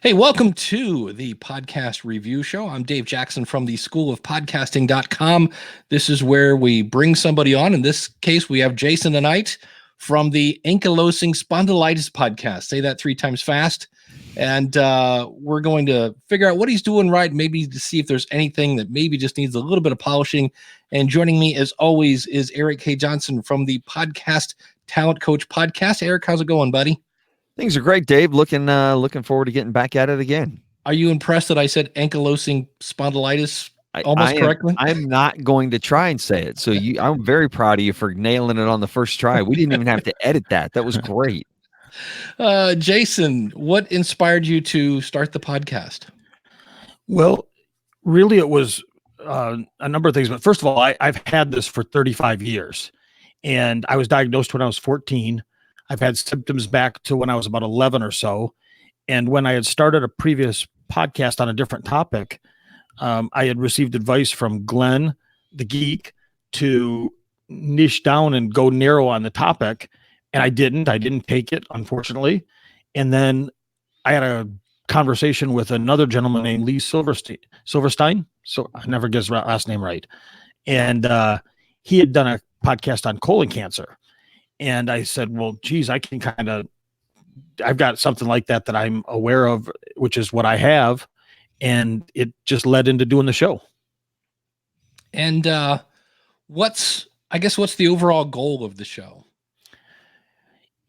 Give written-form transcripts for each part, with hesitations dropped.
Hey, welcome to the podcast review show. I'm Dave Jackson from the School of Podcasting.com. This is where we bring somebody on. In this case, we have Jason tonight from the Ankylosing Spondylitis podcast. Say that 3 times fast. And we're going to figure out what he's doing right, maybe to see if there's anything that maybe just needs a little bit of polishing. And joining me, as always, is Eric K. Johnson from the Podcast Talent Coach podcast. Eric, how's it going, buddy? Things are great, Dave. Looking forward to getting back at it again. Are you impressed that I said ankylosing spondylitis almost correctly? I'm not going to try and say it. So I'm very proud of you for nailing it on the first try. We didn't even have to edit that. That was great. Jason, what inspired you to start the podcast? Well, really, it was a number of things. But first of all, I've had this for 35 years, and I was diagnosed when I was 14. I've had symptoms back to when I was about 11 or so. And when I had started a previous podcast on a different topic, I had received advice from Glenn, the geek, to niche down and go narrow on the topic. And I didn't take it, unfortunately. And then I had a conversation with another gentleman named Lee Silverstein. So I never get his last name right. And he had done a podcast on colon cancer. And I said, well, geez, I've got something like that I'm aware of, which is what I have. And it just led into doing the show. And what's the overall goal of the show?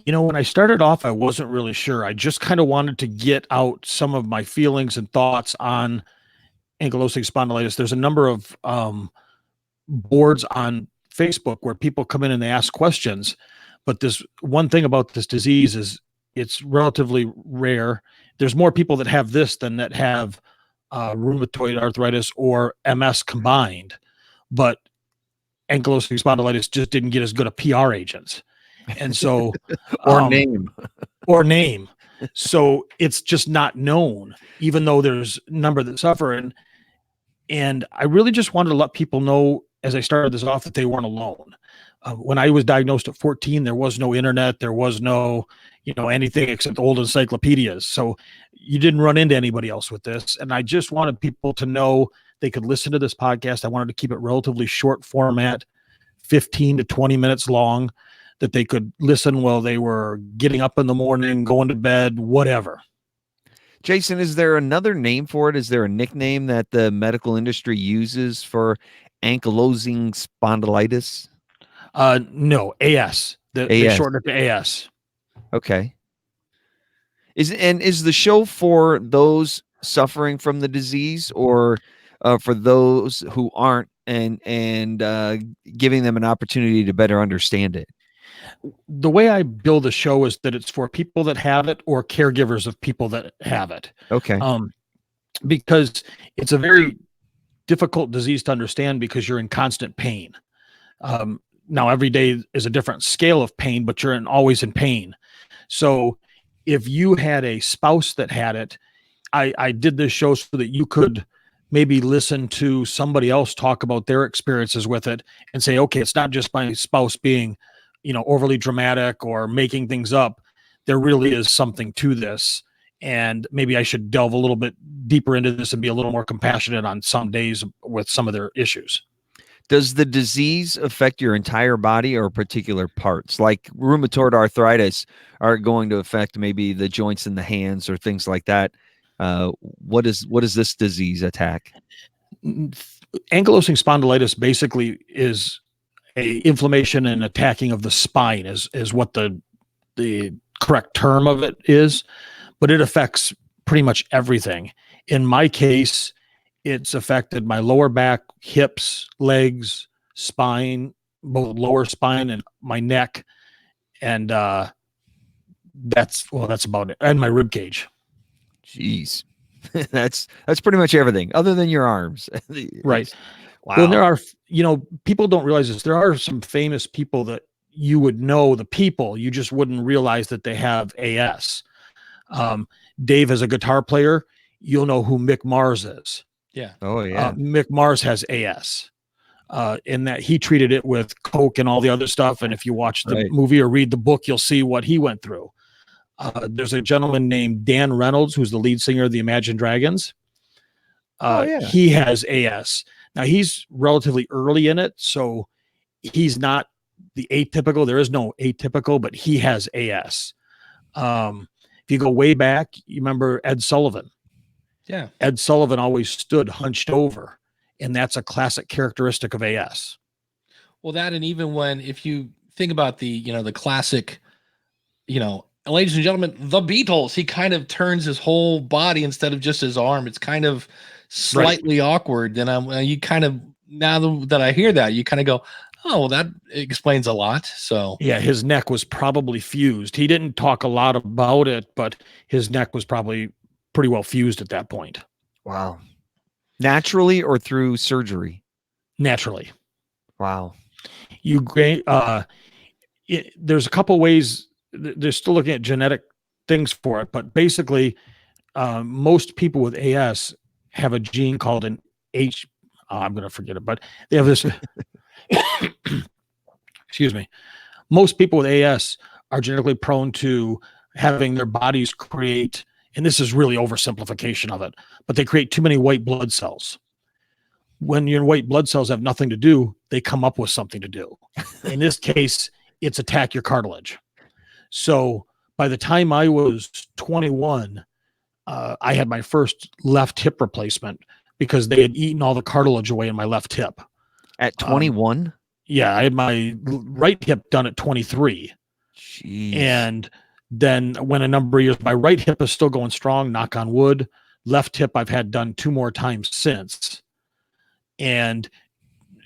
You know, when I started off, I wasn't really sure. I just kind of wanted to get out some of my feelings and thoughts on ankylosing spondylitis. There's a number of boards on Facebook where people come in and they ask questions. But this one thing about this disease is it's relatively rare. There's more people that have this than that have rheumatoid arthritis or MS combined. But ankylosing spondylitis just didn't get as good a PR agent. And so or name. So it's just not known, even though there's a number that suffer. And I really just wanted to let people know as I started this off that they weren't alone. When I was diagnosed at 14, there was no internet. There was no, anything except old encyclopedias. So you didn't run into anybody else with this. And I just wanted people to know they could listen to this podcast. I wanted to keep it relatively short format, 15 to 20 minutes long, that they could listen while they were getting up in the morning, going to bed, whatever. Jason, is there another name for it? Is there a nickname that the medical industry uses for ankylosing spondylitis? No, AS. They shorten it to AS. Okay. Is the show for those suffering from the disease, or for those who aren't, and giving them an opportunity to better understand it? The way I build the show is that it's for people that have it or caregivers of people that have it. Okay. Because it's a very difficult disease to understand because you're in constant pain. Now, every day is a different scale of pain, but you're always in pain. So if you had a spouse that had it, I did this show so that you could maybe listen to somebody else talk about their experiences with it and say, okay, it's not just my spouse being, overly dramatic or making things up. There really is something to this. And maybe I should delve a little bit deeper into this and be a little more compassionate on some days with some of their issues. Does the disease affect your entire body or particular parts? Like rheumatoid arthritis are going to affect maybe the joints in the hands or things like that. What does this disease attack? Ankylosing spondylitis basically is a inflammation and attacking of the spine is what the correct term of it is, but it affects pretty much everything. In my case, it's affected my lower back, hips, legs, spine, both lower spine and my neck. And that's about it. And my rib cage. Jeez. that's pretty much everything other than your arms. Right. Wow. Well, there are, people don't realize this. There are some famous people that you would know the people, you just wouldn't realize that they have AS. Dave, as a guitar player, you'll know who Mick Mars is. Yeah. Oh yeah. Mick Mars has AS. In that he treated it with Coke and all the other stuff. And if you watch the movie or read the book, you'll see what he went through. There's a gentleman named Dan Reynolds, who's the lead singer of the Imagine Dragons. He has AS. Now he's relatively early in it, so he's not the atypical. There is no atypical, but he has AS. If you go way back, you remember Ed Sullivan. Yeah. Ed Sullivan always stood hunched over, and that's a classic characteristic of AS. Well, that, and even when, if you think about the classic, ladies and gentlemen, the Beatles, he kind of turns his whole body instead of just his arm. It's kind of slightly awkward. And you kind of, now that I hear that, you kind of go, oh, well, that explains a lot. So yeah, his neck was probably fused. He didn't talk a lot about it, but his neck was probably pretty well fused at that point. Wow. Naturally or through surgery? Naturally. Wow. There's a couple ways. They're still looking at genetic things for it, but basically, most people with AS have a gene called an H. I'm going to forget it, but they have this. Excuse me. Most people with AS are genetically prone to having their bodies create, and this is really oversimplification of it, but they create too many white blood cells. When your white blood cells have nothing to do, they come up with something to do. In this case, it's attack your cartilage. So by the time I was 21, I had my first left hip replacement because they had eaten all the cartilage away in my left hip. At 21? Yeah, I had my right hip done at 23. Jeez. And then when a number of years, my right hip is still going strong, knock on wood. Left hip I've had done 2 more times since. And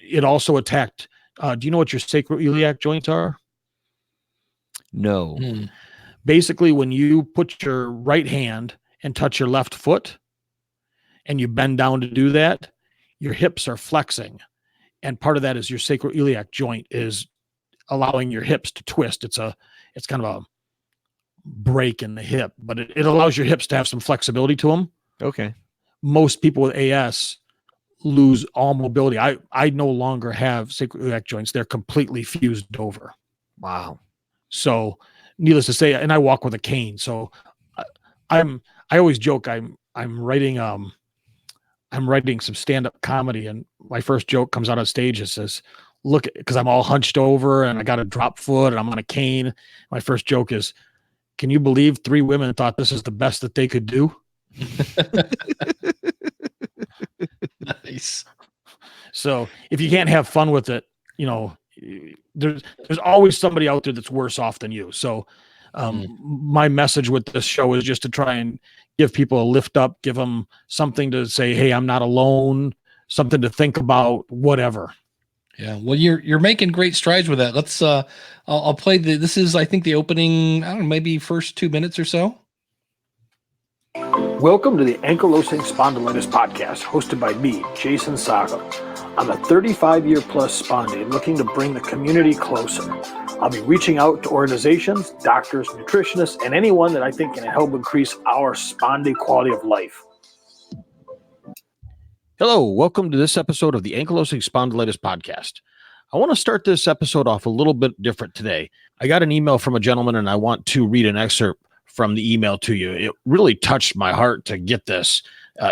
it also attacked, do you know what your sacroiliac joints are? No. Basically, when you put your right hand and touch your left foot and you bend down to do that, your hips are flexing. And part of that is your sacroiliac joint is allowing your hips to twist. It's kind of a break in the hip, but it allows your hips to have some flexibility to them. Okay. Most people with AS lose all mobility. I no longer have sacroiliac joints. They're completely fused over. Wow. So needless to say, and I walk with a cane. So I always joke I'm writing some stand-up comedy, and my first joke comes out on stage. It says, look, because I'm all hunched over and I got a drop foot and I'm on a cane. My first joke is, can you believe 3 women thought this is the best that they could do? Nice. So if you can't have fun with it, there's always somebody out there that's worse off than you. So my message with this show is just to try and give people a lift up, give them something to say, hey, I'm not alone, something to think about, whatever. Yeah. Well, you're making great strides with that. Let's I'll play this is, I think, the opening, I don't know, maybe first 2 minutes or so. Welcome to the Ankylosing Spondylitis podcast, hosted by me, Jason Saga. I'm a 35-year plus spondy looking to bring the community closer. I'll be reaching out to organizations, doctors, nutritionists, and anyone that I think can help increase our spondy quality of life. Hello, welcome to this episode of the Ankylosing Spondylitis podcast. I want to start this episode off a little bit different today. I got an email from a gentleman, and I want to read an excerpt from the email to you. It really touched my heart to get this.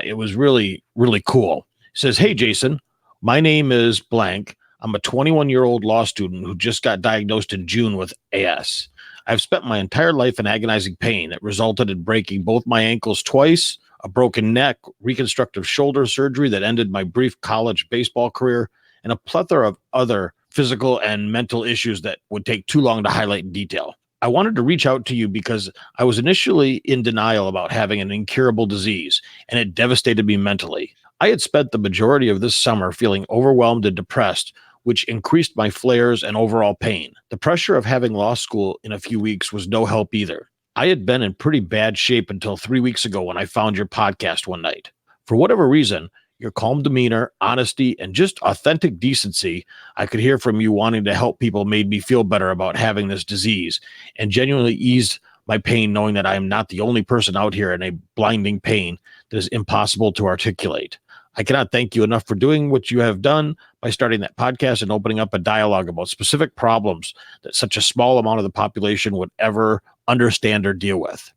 It was really, really cool. It says, hey, Jason, my name is blank. I'm a 21-year-old law student who just got diagnosed in June with AS. I've spent my entire life in agonizing pain that resulted in breaking both my ankles twice, a broken neck, reconstructive shoulder surgery that ended my brief college baseball career, and a plethora of other physical and mental issues that would take too long to highlight in detail. I wanted to reach out to you because I was initially in denial about having an incurable disease, and it devastated me mentally. I had spent the majority of this summer feeling overwhelmed and depressed, which increased my flares and overall pain. The pressure of having law school in a few weeks was no help either. I had been in pretty bad shape until 3 weeks ago when I found your podcast one night. For whatever reason, your calm demeanor, honesty, and just authentic decency I could hear from you wanting to help people made me feel better about having this disease and genuinely eased my pain knowing that I am not the only person out here in a blinding pain that is impossible to articulate. I cannot thank you enough for doing what you have done by starting that podcast and opening up a dialogue about specific problems that such a small amount of the population would ever understand or deal with.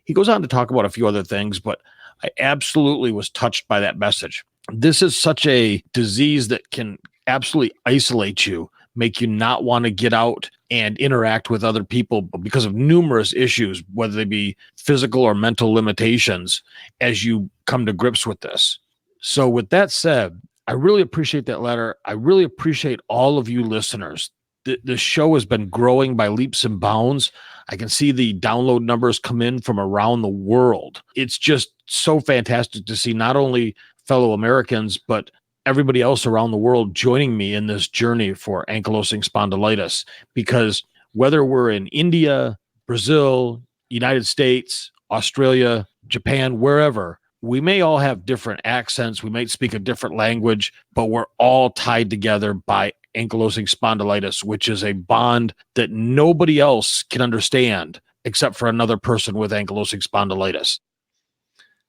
He goes on to talk about a few other things, but I absolutely was touched by that message. This is such a disease that can absolutely isolate you, make you not want to get out and interact with other people because of numerous issues, whether they be physical or mental limitations, as you come to grips with this. So with that said, I really appreciate that letter. I really appreciate all of you listeners. The show has been growing by leaps and bounds. I can see the download numbers come in from around the world. It's just so fantastic to see not only fellow Americans, but everybody else around the world joining me in this journey for ankylosing spondylitis. Because whether we're in India, Brazil, United States, Australia, Japan, wherever, we may all have different accents. We might speak a different language, but we're all tied together by ankylosing spondylitis, which is a bond that nobody else can understand except for another person with ankylosing spondylitis.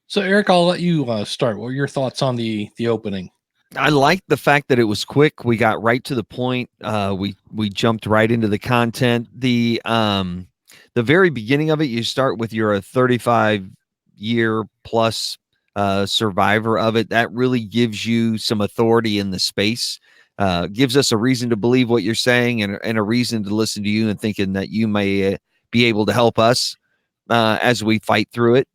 So, Eric, I'll let you start. What were your thoughts on the opening? I like the fact that it was quick. We got right to the point. We jumped right into the content. The very beginning of it, you start with you're a 35-year plus survivor of it. That really gives you some authority in the space. Gives us a reason to believe what you're saying and a reason to listen to you and thinking that you may be able to help us as we fight through it.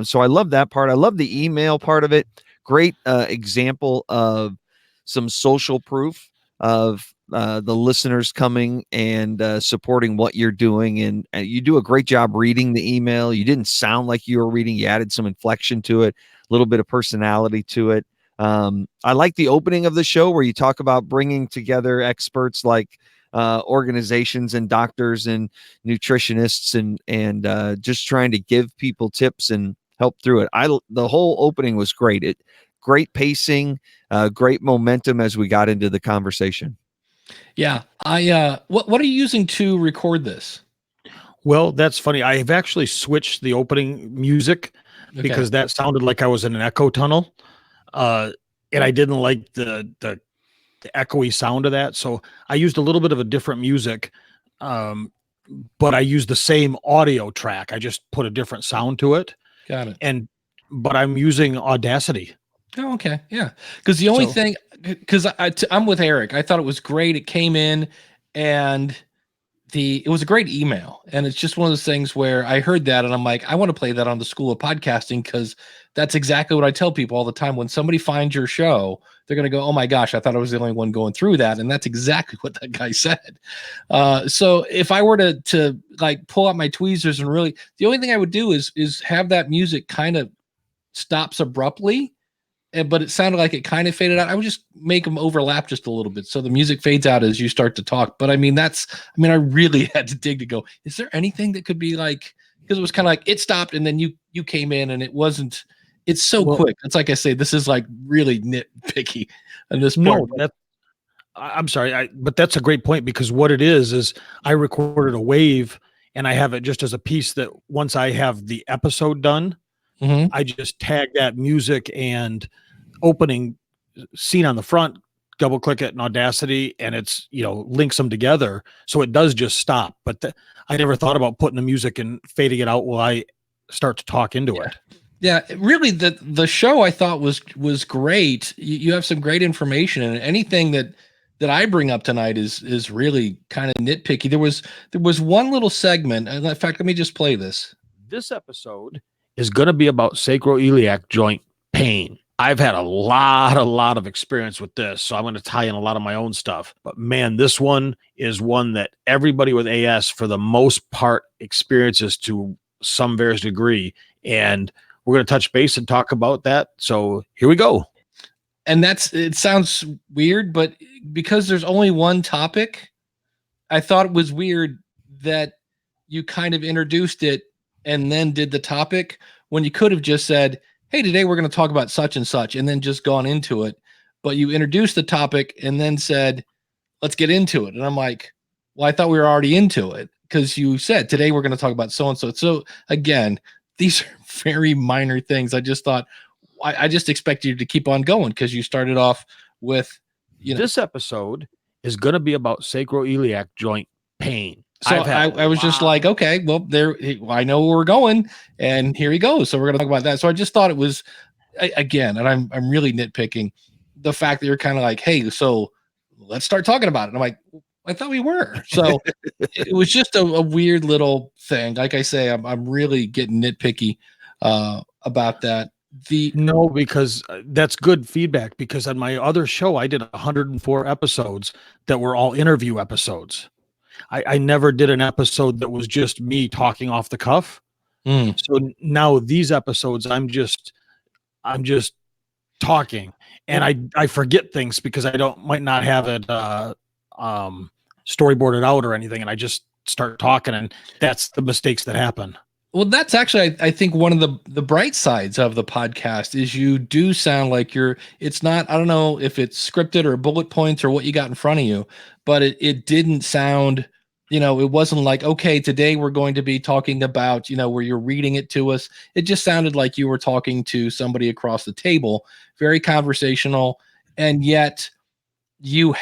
So I love that part. I love the email part of it. Great example of some social proof of the listeners coming and supporting what you're doing. And you do a great job reading the email. You didn't sound like you were reading. You added some inflection to it, a little bit of personality to it. I like the opening of the show where you talk about bringing together experts like organizations and doctors and nutritionists and just trying to give people tips and help through it. The whole opening was great. Great pacing, great momentum as we got into the conversation. Yeah. What are you using to record this? Well, that's funny. I've actually switched the opening music because that sounded like I was in an echo tunnel. And I didn't like the echoey sound of that. So I used a little bit of a different music. But I used the same audio track. I just put a different sound to it. Got it. But I'm using Audacity. Oh, okay. Yeah. Because the only thing, because I'm with Eric, I thought it was great. It came in and it was a great email. And it's just one of those things where I heard that and I'm like, I want to play that on the School of Podcasting because that's exactly what I tell people all the time. When somebody finds your show, they're going to go, oh my gosh, I thought I was the only one going through that. And that's exactly what that guy said. So if I were to like pull out my tweezers and really, the only thing I would do is have that music kind of stops abruptly. But it sounded like it kind of faded out. I would just make them overlap just a little bit. So the music fades out as you start to talk. But I really had to dig to go, is there anything that could be like, because it was kind of like it stopped and then you came in and it's so quick. It's like I say, this is like really nitpicky on this part. No, I'm sorry. But that's a great point because what it is I recorded a wave and I have it just as a piece that once I have the episode done, I just tag that music and opening scene on the front, double click it in Audacity, and it's, links them together. So it does just stop. But I never thought about putting the music and fading it out while I start to talk into it. Yeah, really the show I thought was great. You have some great information, and anything that I bring up tonight is really kind of nitpicky. There was one little segment. In fact, let me just play this. This episode is going to be about sacroiliac joint pain. I've had a lot of experience with this, so I'm going to tie in a lot of my own stuff. But man, this one is one that everybody with AS, for the most part, experiences to some various degree. And we're going to touch base and talk about that. So here we go. And it sounds weird, but because there's only one topic, I thought it was weird that you kind of introduced it and then did the topic when you could have just said, hey, today we're going to talk about such and such, and then just gone into it. But you introduced the topic and then said, let's get into it. And I'm like, well, I thought we were already into it because you said today we're going to talk about so-and-so. So again, these are very minor things. I just thought, I just expected you to keep on going because you started off with, This episode is going to be about sacroiliac joint pain. So I was just like, okay, well, I know where we're going, and here he goes. So we're going to talk about that. So I just thought it was, again, and I'm really nitpicking the fact that you're kind of like, hey, so let's start talking about it. And I'm like, I thought we were. So it was just a weird little thing. Like I say, I'm really getting nitpicky about that. No, because that's good feedback, because on my other show, I did 104 episodes that were all interview episodes. I never did an episode that was just me talking off the cuff. So now these episodes, I'm just talking, and I forget things because I might not have it storyboarded out or anything, and I just start talking, and that's the mistakes that happen. Well, that's actually, I think, one of the bright sides of the podcast is you do sound like it's not, I don't know if it's scripted or bullet points or what you got in front of you, but it didn't sound, it wasn't like, okay, today we're going to be talking about, where you're reading it to us. It just sounded like you were talking to somebody across the table, very conversational, and yet you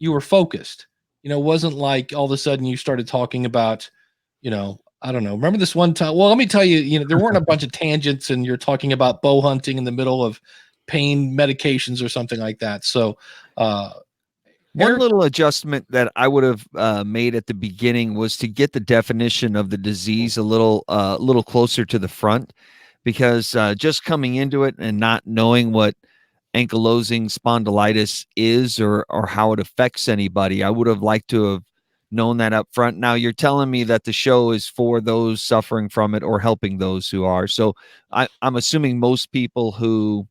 were focused. It wasn't like all of a sudden you started talking about, I don't know. Remember this one time? Well, let me tell you, there weren't a bunch of tangents and you're talking about bow hunting in the middle of pain medications or something like that. So, one little adjustment that I would have made at the beginning was to get the definition of the disease a little closer to the front, because just coming into it and not knowing what ankylosing spondylitis is or how it affects anybody, I would have liked to have known that up front. Now you're telling me that the show is for those suffering from it or helping those who are. So I'm assuming most people who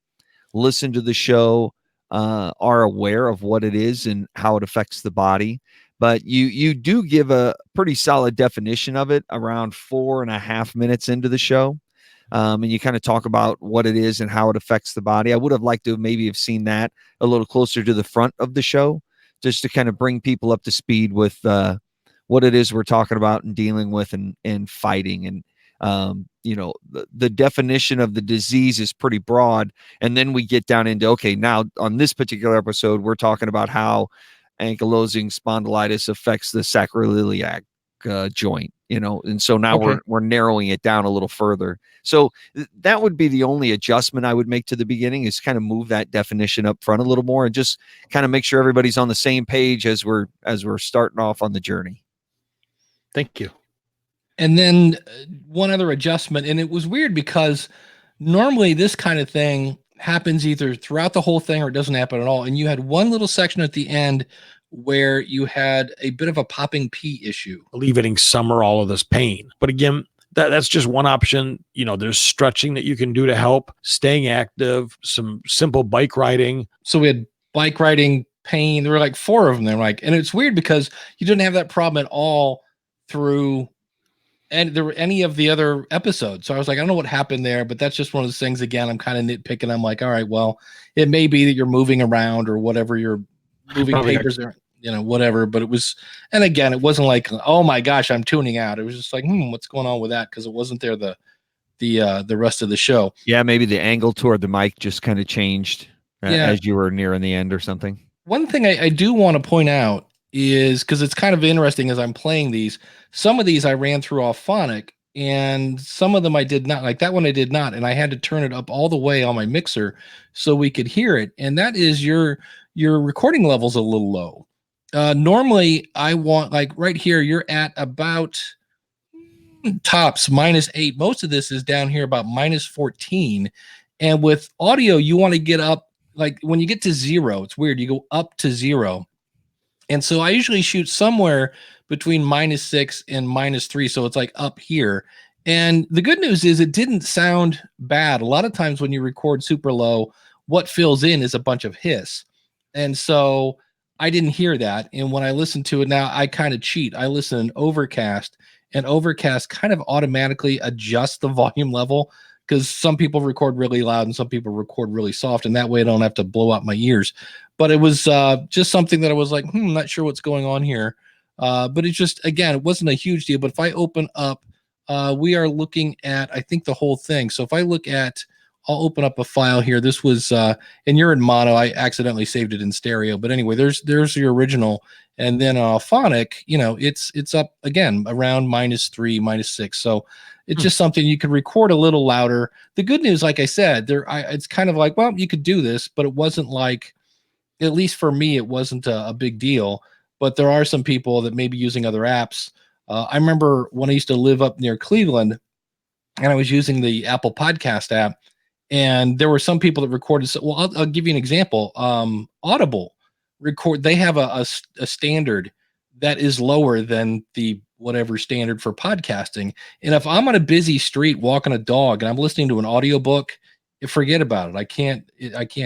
listen to the show are aware of what it is and how it affects the body. But you do give a pretty solid definition of it around 4.5 minutes into the show. And you kind of talk about what it is and how it affects the body. I would have liked to maybe have seen that a little closer to the front of the show, just to kind of bring people up to speed with what it is we're talking about and dealing with and fighting. And, the definition of the disease is pretty broad. And then we get down into, okay, now on this particular episode, we're talking about how ankylosing spondylitis affects the sacroiliac joint, and so now we're narrowing it down a little further. So that would be the only adjustment I would make to the beginning, is kind of move that definition up front a little more and just kind of make sure everybody's on the same page as we're starting off on the journey. Thank you. And then one other adjustment, and it was weird because normally this kind of thing happens either throughout the whole thing or it doesn't happen at all. And you had one little section at the end where you had a bit of a popping pee issue, alleviating some or all of this pain. But again, that's just one option. There's stretching that you can do to help, staying active, some simple bike riding. So we had bike riding pain. There were like 4 of them. They're like, and it's weird because you didn't have that problem at all through any of the other episodes. So I was like, I don't know what happened there, but that's just one of those things. Again, I'm kind of nitpicking. I'm like, all right, well, it may be that you're moving around or whatever, you're moving papers or whatever. But it was, and again, it wasn't like, oh my gosh, I'm tuning out. It was just like, what's going on with that? Because it wasn't there the rest of the show. Yeah, maybe the angle toward the mic just kind of changed as you were nearing the end or something. One thing I do want to point out is, because it's kind of interesting as I'm playing these, some of these I ran through Auphonic and some of them I did not. Like that one I did not, and I had to turn it up all the way on my mixer so we could hear it. And that is your recording level's a little low. Normally I want, like right here, you're at about tops -8. Most of this is down here about -14. And with audio, you want to get up, like when you get to 0, it's weird. You go up to 0. And so I usually shoot somewhere between -6 and -3. So it's like up here. And the good news is it didn't sound bad. A lot of times when you record super low, what fills in is a bunch of hiss. And so I didn't hear that. And when I listen to it now, I kind of cheat. I listen in Overcast, and Overcast kind of automatically adjusts the volume level, because some people record really loud and some people record really soft. And that way I don't have to blow out my ears. But it was just something that I was like, not sure what's going on here. But it's just, again, it wasn't a huge deal. But if I open up, we are looking at, I think, the whole thing. So if I look at I'll open up a file here. This was, and you're in mono. I accidentally saved it in stereo, but anyway, there's your original, and then phonic. It's up again around -3, -6. So it's just something you could record a little louder. The good news, like I said, it's kind of like, well, you could do this, but it wasn't like, at least for me, it wasn't a big deal. But there are some people that may be using other apps. I remember when I used to live up near Cleveland, and I was using the Apple Podcast app, and there were some people that recorded. So, well, I'll give you an example. Audible they have a standard that is lower than the whatever standard for podcasting. And if I'm on a busy street walking a dog and I'm listening to an audiobook, forget about it. I can't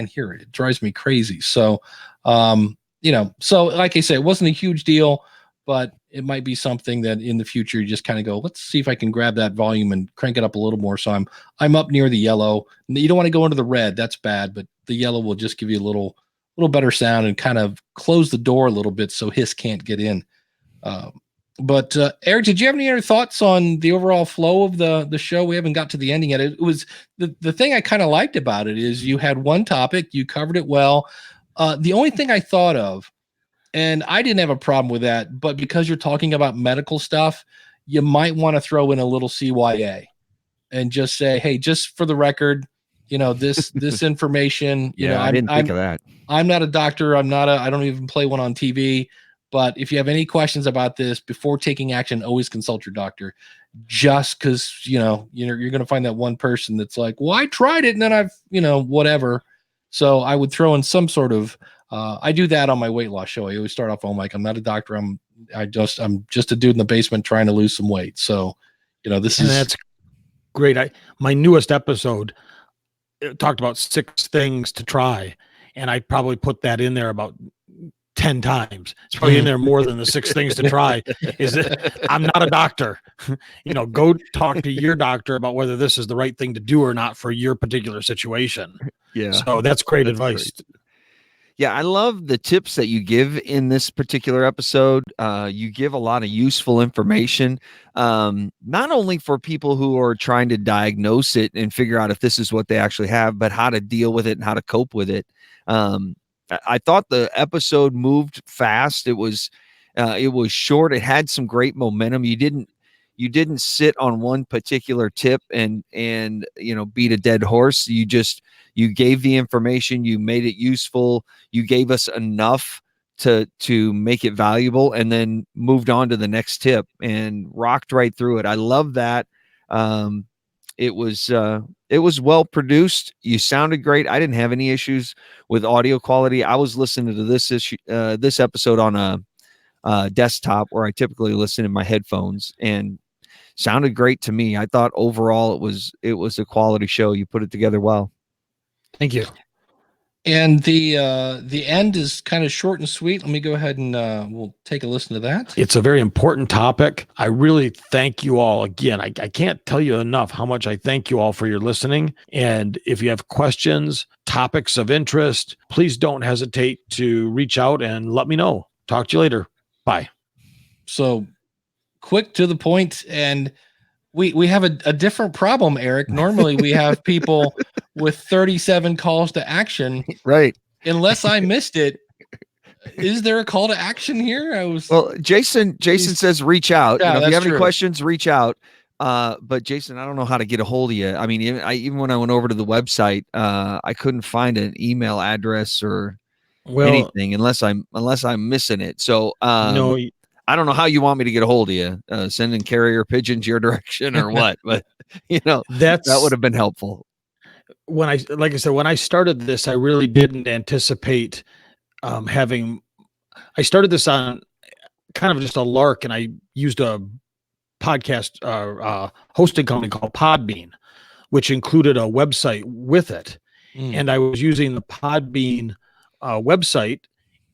hear it. It drives me crazy. So, so like I said, it wasn't a huge deal, but it might be something that in the future you just kind of go, let's see if I can grab that volume and crank it up a little more. So I'm up near the yellow. You don't want to go into the red. That's bad, but the yellow will just give you a little better sound and kind of close the door a little bit so hiss can't get in. But Eric, did you have any other thoughts on the overall flow of the show? We haven't got to the ending yet. It was the thing I kind of liked about it is you had one topic, you covered it well. The only thing I thought of, and I didn't have a problem with that, but because you're talking about medical stuff, you might want to throw in a little CYA and just say, hey, just for the record, this information, I didn't think of that. I'm not a doctor. I don't even play one on TV. But if you have any questions about this before taking action, always consult your doctor. Just because, you're going to find that one person that's like, well, I tried it and then I've, whatever. So I would throw in some sort of, I do that on my weight loss show. I always start off, I'm like, I'm not a doctor. I'm just a dude in the basement trying to lose some weight. So, that's great. My newest episode talked about 6 things to try. And I probably put that in there about 10 times. It's probably in there more than the 6 things to try. Is that I'm not a doctor. Go talk to your doctor about whether this is the right thing to do or not for your particular situation. Yeah. So that's great advice. Great. Yeah, I love the tips that you give in this particular episode. You give a lot of useful information, not only for people who are trying to diagnose it and figure out if this is what they actually have, but how to deal with it and how to cope with it. I thought the episode moved fast. It was short. It had some great momentum. You didn't sit on one particular tip and beat a dead horse. You gave the information, you made it useful, you gave us enough to make it valuable, and then moved on to the next tip and rocked right through it. I love that. It was well produced. You sounded great. I didn't have any issues with audio quality. I was listening to this episode on a desktop where I typically listen in my headphones, and sounded great to me. I thought overall it was a quality show. You put it together well. Thank you. And the end is kind of short and sweet. Let me go ahead and we'll take a listen to that. It's a very important topic. I really thank you all again. I can't tell you enough how much I thank you all for your listening. And if you have questions, topics of interest, please don't hesitate to reach out and let me know. Talk to you later. Bye. So quick to the point, and we have a different problem, Eric. Normally we have people with 37 calls to action. Right. Unless I missed it. Is there a call to action here? Well, Jason says reach out. Yeah, if you have any true. questions, reach out. But Jason, I don't know how to get a hold of you. I mean, even when I went over to the website, I couldn't find an email address or anything unless I'm missing it. So I don't know how you want me to get a hold of you, sending carrier pigeons your direction or what, but that would have been helpful. When I started this, I really didn't anticipate I started this on kind of just a lark, and I used a podcast hosting company called Podbean, which included a website with it. And I was using the Podbean website.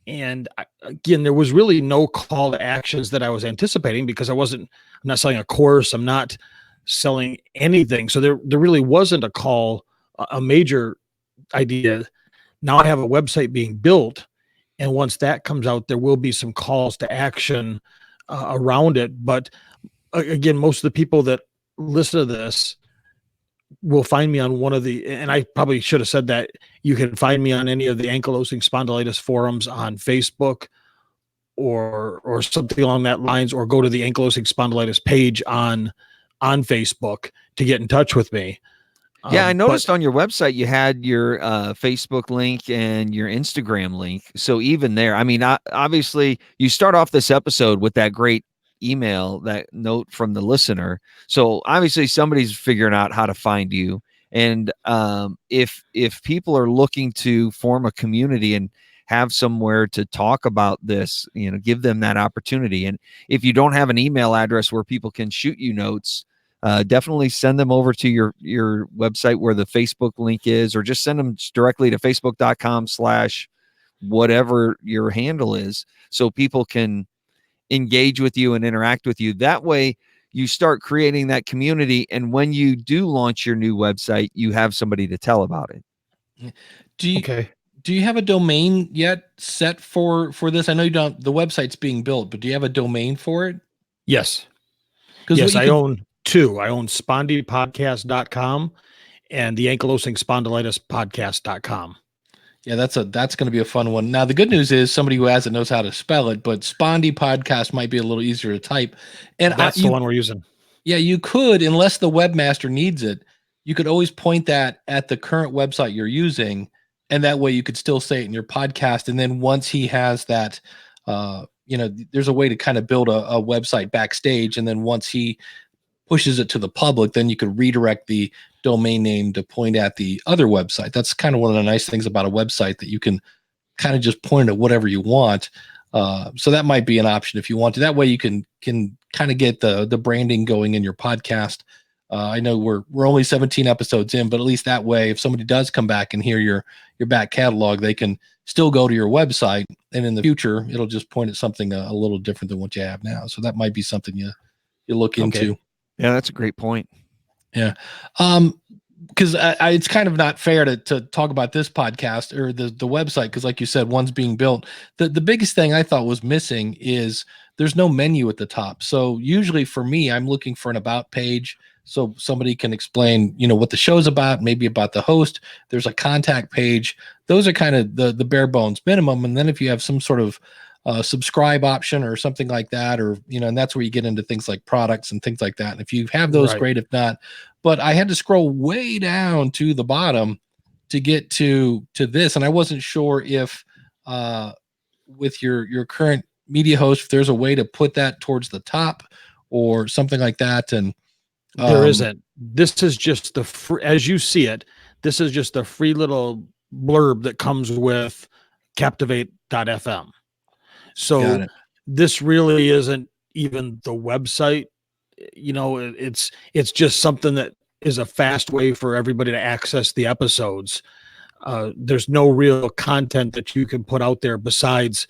And again, there was really no call to actions that I was anticipating because I'm not selling a course. I'm not selling anything. So there really wasn't a call, a major idea. Now I have a website being built. And once that comes out, there will be some calls to action around it. But again, most of the people that listen to this will find me on one of the, and I probably should have said that, you can find me on any of the ankylosing spondylitis forums on Facebook or something along that lines, or go to the ankylosing spondylitis page on Facebook to get in touch with me. Yeah, I But noticed on your website you had your Facebook link and your Instagram link. So even there, I mean, obviously, you start off this episode with that great email, that note from the listener. So obviously, somebody's figuring out how to find you. And if people are looking to form a community and have somewhere to talk about this, give them that opportunity. And if you don't have an email address where people can shoot you notes, definitely send them over to your website where the Facebook link is, or just send them directly to facebook.com/whatever your handle is, so people can engage with you and interact with you. That way you start creating that community. And when you do launch your new website, you have somebody to tell about it. okay. Do you have a domain yet set for this? I know you don't, the website's being built, but do you have a domain for it? Yes. Because Yes, I own two. I own spondypodcast.com and the ankylosing spondylitis podcast.com. Yeah, that's going to be a fun one. Now, the good news is somebody who has it knows how to spell it, but Spondy Podcast might be a little easier to type. And that's the one we're using. Yeah, you could, unless the webmaster needs it, you could always point that at the current website you're using, and that way you could still say it in your podcast. And then once he has that, there's a way to kind of build a website backstage. And then once he pushes it to the public, then you could redirect the domain name to point at the other website. That's kind of one of the nice things about a website, that you can kind of just point at whatever you want. So that might be an option if you want to. That way you can kind of get the branding going in your podcast. I know we're only 17 episodes in, but at least that way, if somebody does come back and hear your back catalog, they can still go to your website, and in the future, it'll just point at something a little different than what you have now. So that might be something you look into. Yeah, that's a great point. Yeah. Because it's kind of not fair to talk about this podcast or the website, because like you said, one's being built. The biggest thing I thought was missing is there's no menu at the top. So usually for me, I'm looking for an about page, so somebody can explain, what the show's about, maybe about the host. There's a contact page. Those are kind of the bare bones minimum. And then if you have some sort of subscribe option or something like that, or and that's where you get into things like products and things like that. And if you have those, Right. great. If not, but I had to scroll way down to the bottom to get to this, and I wasn't sure if with your current media host, if there's a way to put that towards the top or something like that. And There isn't. This is just as you see it, this is just a free little blurb that comes with Captivate.fm. So this really isn't even the website. It's just something that is a fast way for everybody to access the episodes. There's no real content that you can put out there besides,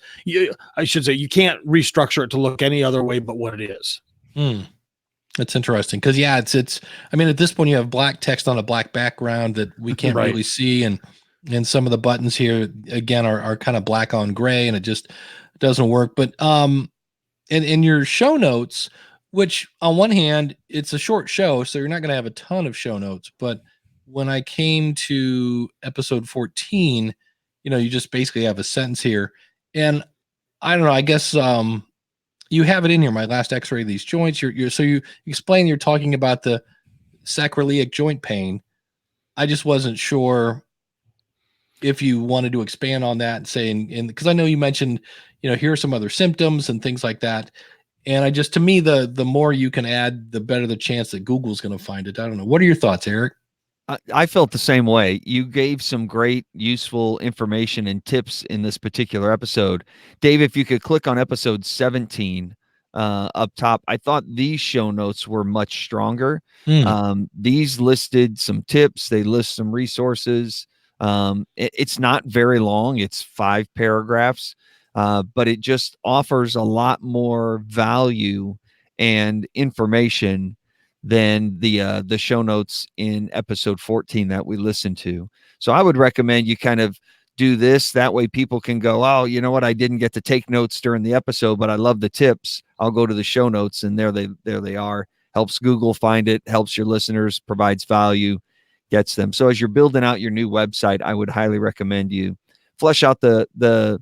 I should say, you can't restructure it to look any other way but what it is. That's interesting, because it's I mean, at this point you have black text on a black background that we can't Right. really see, and some of the buttons here again are kind of black on gray, and it just doesn't work. But in your show notes, which on one hand it's a short show, so you're not going to have a ton of show notes, but when I came to episode 14, you just basically have a sentence here, and I don't know, I guess you have it in here. My last X-ray of these joints. You explain you're talking about the sacroiliac joint pain. I just wasn't sure if you wanted to expand on that and say, because I know you mentioned, here are some other symptoms and things like that. And to me, the more you can add, the better the chance that Google's going to find it. I don't know. What are your thoughts, Eric? I felt the same way. You gave some great, useful information and tips in this particular episode. Dave, if you could click on episode 17 up top, I thought these show notes were much stronger. These listed some tips. They list some resources. It's not very long. It's 5 paragraphs, but it just offers a lot more value and information than the show notes in episode 14 that we listened to. So I would recommend you kind of do this. That way people can go, oh, you know what? I didn't get to take notes during the episode, but I love the tips. I'll go to the show notes, and there they are. Helps Google find it, helps your listeners, provides value. gets them. So as you're building out your new website, I would highly recommend you flesh out the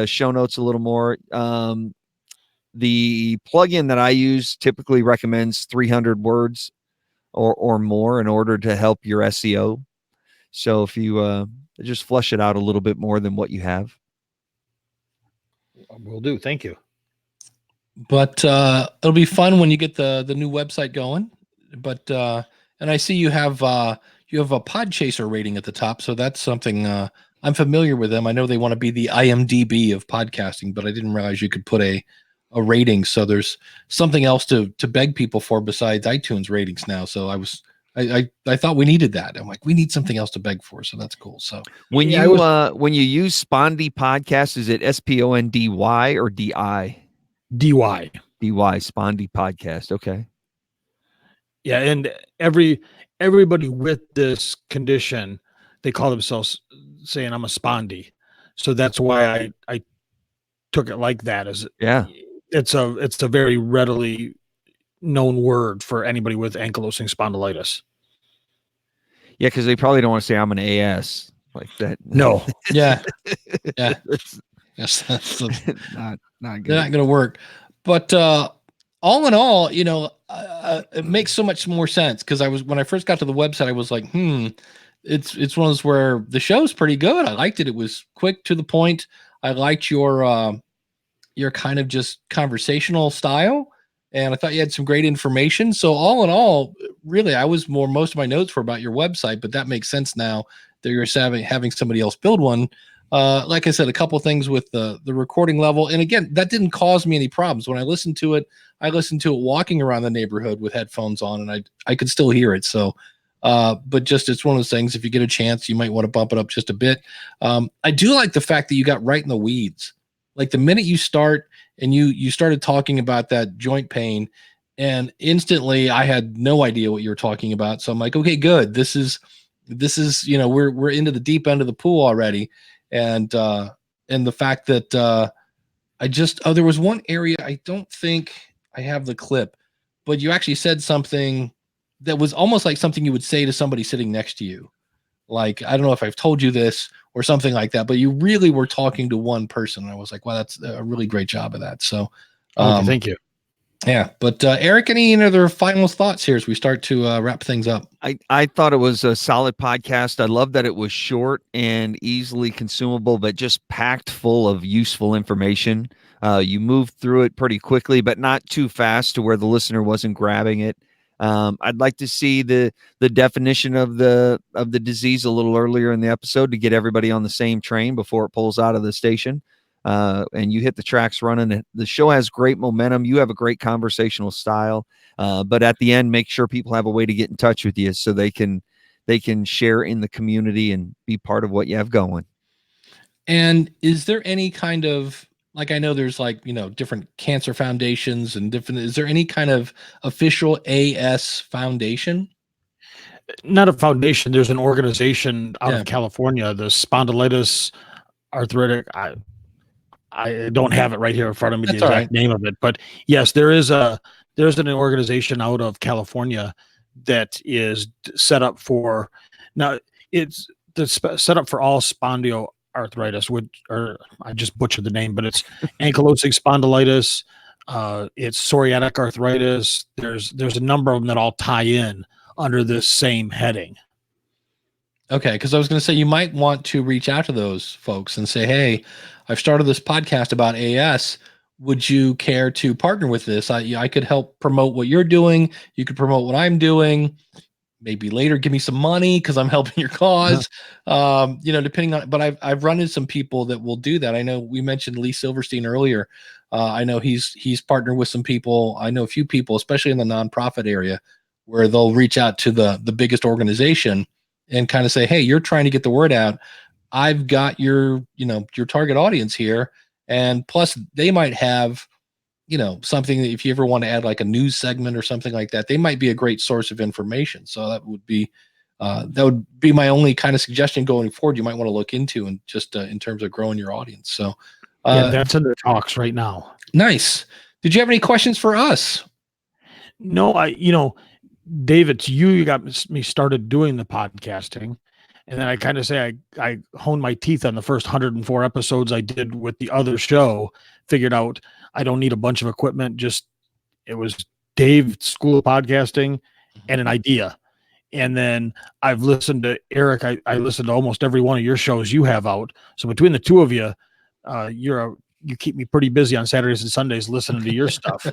show notes a little more. The plugin that I use typically recommends 300 words or more in order to help your SEO. So if you just flesh it out a little bit more than what you have. Will do. Thank you. But it'll be fun when you get the new website going. But and I see you have a Podchaser rating at the top, so that's something I'm familiar with them. I know they want to be the IMDb of podcasting, but I didn't realize you could put a rating. So there's something else to beg people for besides iTunes ratings now. So I thought we needed that. I'm like, we need something else to beg for. So that's cool. So when you use Spondy Podcast, is it SPONDY or DI? DY. DY, Spondy Podcast. Okay. Yeah, and everybody with this condition, they call themselves saying I'm a spondy. So that's why I took it like that. It's a very readily known word for anybody with ankylosing spondylitis. Yeah, because they probably don't want to say I'm an AS like that. No. yeah. Yes, that's not good. They're not going to work. But all in all, it makes so much more sense because when I first got to the website, I was like, it's one of those where the show's pretty good. I liked it. It was quick to the point. I liked your kind of just conversational style, and I thought you had some great information. So all in all, really, most of my notes were about your website, but that makes sense now that you're having somebody else build one. Like I said, a couple things with the recording level. And again, that didn't cause me any problems. When I listened to it walking around the neighborhood with headphones on, and I could still hear it. So, but just, it's one of those things, if you get a chance, you might want to bump it up just a bit. I do like the fact that you got right in the weeds. Like the minute you start and you started talking about that joint pain, and instantly I had no idea what you were talking about. So I'm like, okay, good. This is, we're into the deep end of the pool already. And the fact that there was one area, I don't think I have the clip, but you actually said something that was almost like something you would say to somebody sitting next to you. Like, I don't know if I've told you this or something like that, but you really were talking to one person. And I was like, wow, that's a really great job of that. So Okay, thank you. Yeah. But Eric, any other final thoughts here as we start to wrap things up? I thought it was a solid podcast. I love that it was short and easily consumable, but just packed full of useful information. You moved through it pretty quickly, but not too fast to where the listener wasn't grabbing it. I'd like to see the definition of the disease a little earlier in the episode to get everybody on the same train before it pulls out of the station. And you hit the tracks running. The show has great momentum. You have a great conversational style. But at the end, make sure people have a way to get in touch with you so they can share in the community and be part of what you have going. And is there any kind of, like, I know there's different cancer foundations and is there any kind of official AS foundation? Not a foundation. There's an organization out of California, the Spondylitis Arthritic. I don't have it right here in front of me, the exact name of it, but yes, there's an organization out of California that is set up for, now it's set up for all spondyloarthritis, I just butchered the name, but it's ankylosing spondylitis. It's psoriatic arthritis. There's a number of them that all tie in under this same heading. Okay, because I was going to say you might want to reach out to those folks and say, hey, I've started this podcast about AS. Would you care to partner with this? I could help promote what you're doing. You could promote what I'm doing. Maybe later give me some money because I'm helping your cause. Depending on, but I've run into some people that will do that. I know we mentioned Lee Silverstein earlier. I know he's partnered with some people. I know a few people, especially in the nonprofit area, where they'll reach out to the biggest organization and kind of say, hey, you're trying to get the word out. I've got your target audience here. And plus they might have, something that if you ever want to add like a news segment or something like that, they might be a great source of information. So that would be my only kind of suggestion going forward. You might want to look into, and just in terms of growing your audience. So that's in the talks right now. Nice. Did you have any questions for us? No, Dave, it's you got me started doing the podcasting. And then I kind of say I honed my teeth on the first 104 episodes I did with the other show, figured out I don't need a bunch of equipment. Just it was Dave, School of Podcasting, and an idea. And then I've listened to Eric. I listened to almost every one of your shows you have out. So between the two of you, you keep me pretty busy on Saturdays and Sundays listening to your stuff.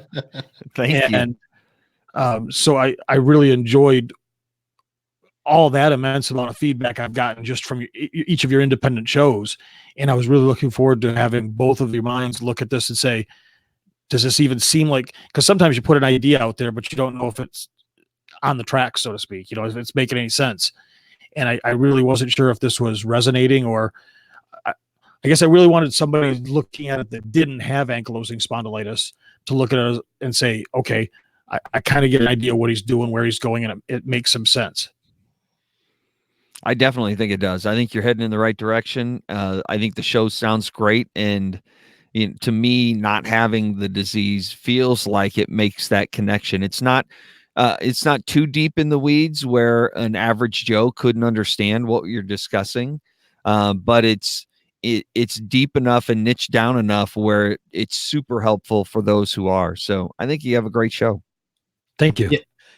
Thank you. And so I really enjoyed all that immense amount of feedback I've gotten just from each of your independent shows. And I was really looking forward to having both of your minds look at this and say, does this even seem like, because sometimes you put an idea out there, but you don't know if it's on the track, so to speak, if it's making any sense. And I really wasn't sure if this was resonating, or I guess I really wanted somebody looking at it that didn't have ankylosing spondylitis to look at it and say, okay, I kind of get an idea what he's doing, where he's going, and it makes some sense. I definitely think it does. I think you're heading in the right direction. I think the show sounds great. And to me, not having the disease feels like it makes that connection. It's not too deep in the weeds where an average Joe couldn't understand what you're discussing. But it's deep enough and niche down enough where it's super helpful for those who are. So I think you have a great show. Thank you.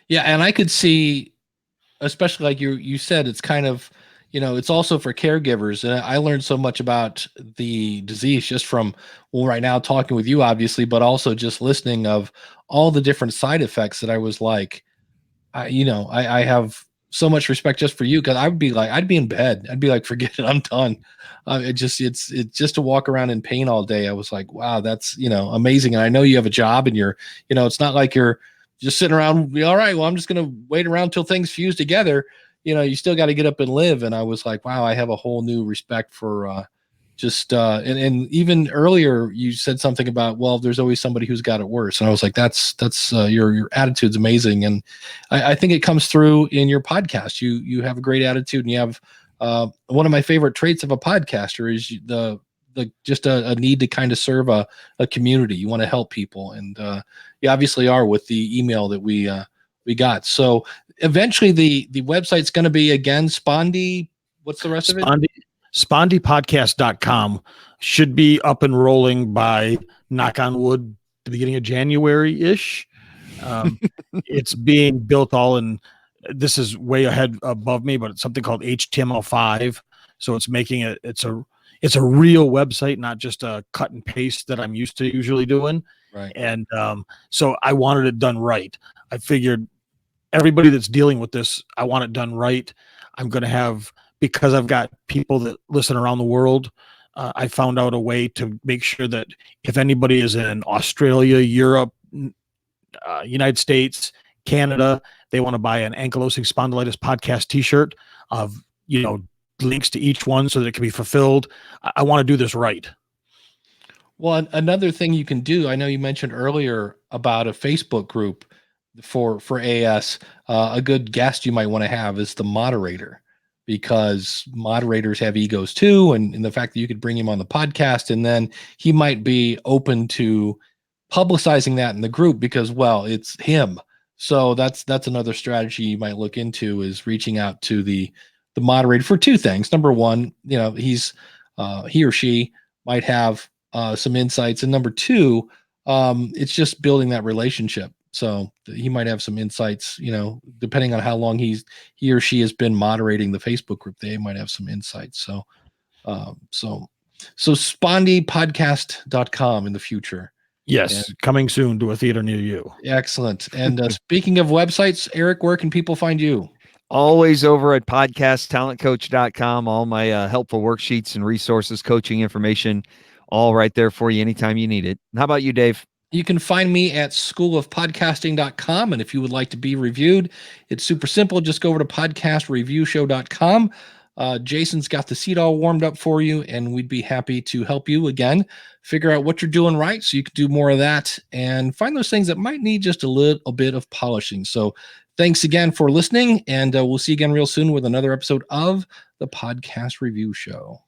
Yeah. And I could see, especially like you said, it's kind of, it's also for caregivers. And I learned so much about the disease just from, right now talking with you, obviously, but also just listening of all the different side effects that I was like, I have so much respect just for you. Cause I'd be in bed. I'd be like, forget it. I'm done. It's just to walk around in pain all day. I was like, wow, that's, amazing. And I know you have a job and you're, it's not like you're just sitting around. All right, well, I'm just going to wait around till things fuse together. You still got to get up and live. And I was like, wow, I have a whole new respect for and even earlier you said something about, well, there's always somebody who's got it worse. And I was like, that's your attitude's amazing. And I think it comes through in your podcast. You have a great attitude, and you have one of my favorite traits of a podcaster is the just a need to kind of serve a community. You want to help people. And you obviously are with the email that we got. So eventually the website's going to be, again, Spondy. What's the rest of it? Spondypodcast.com should be up and rolling by, knock on wood, the beginning of January-ish. It's being built all in, this is way ahead above me, but it's something called HTML5. So it's making it, it's a real website, not just a cut and paste that I'm used to usually doing. Right. And so I wanted it done right. I figured everybody that's dealing with this, I want it done right. I'm going to have, because I've got people that listen around the world, I found out a way to make sure that if anybody is in Australia, Europe, United States, Canada, they want to buy an Ankylosing Spondylitis podcast t-shirt of, links to each one so that it can be fulfilled. I want to do this right. Well, another thing you can do, I know you mentioned earlier about a Facebook group for AS. A good guest you might want to have is the moderator, because moderators have egos too. And the fact that you could bring him on the podcast, and then he might be open to publicizing that in the group because, well, it's him. So that's another strategy you might look into, is reaching out to the moderator for two things. Number one, he or she might have some insights. And number two, it's just building that relationship. So he might have some insights, depending on how long he or she has been moderating the Facebook group, they might have some insights. So spondypodcast.com in the future. Yes. And coming soon to a theater near you. Excellent. And speaking of websites, Eric, where can people find you? Always over at podcasttalentcoach.com. All my helpful worksheets and resources, coaching information, all right there for you anytime you need it. How about you, Dave? You can find me at schoolofpodcasting.com. And if you would like to be reviewed, it's super simple. Just go over to podcastreviewshow.com. Jason's got the seat all warmed up for you, and we'd be happy to help you again figure out what you're doing right so you can do more of that and find those things that might need just a little bit of polishing. So thanks again for listening, and we'll see you again real soon with another episode of the Podcast Review Show.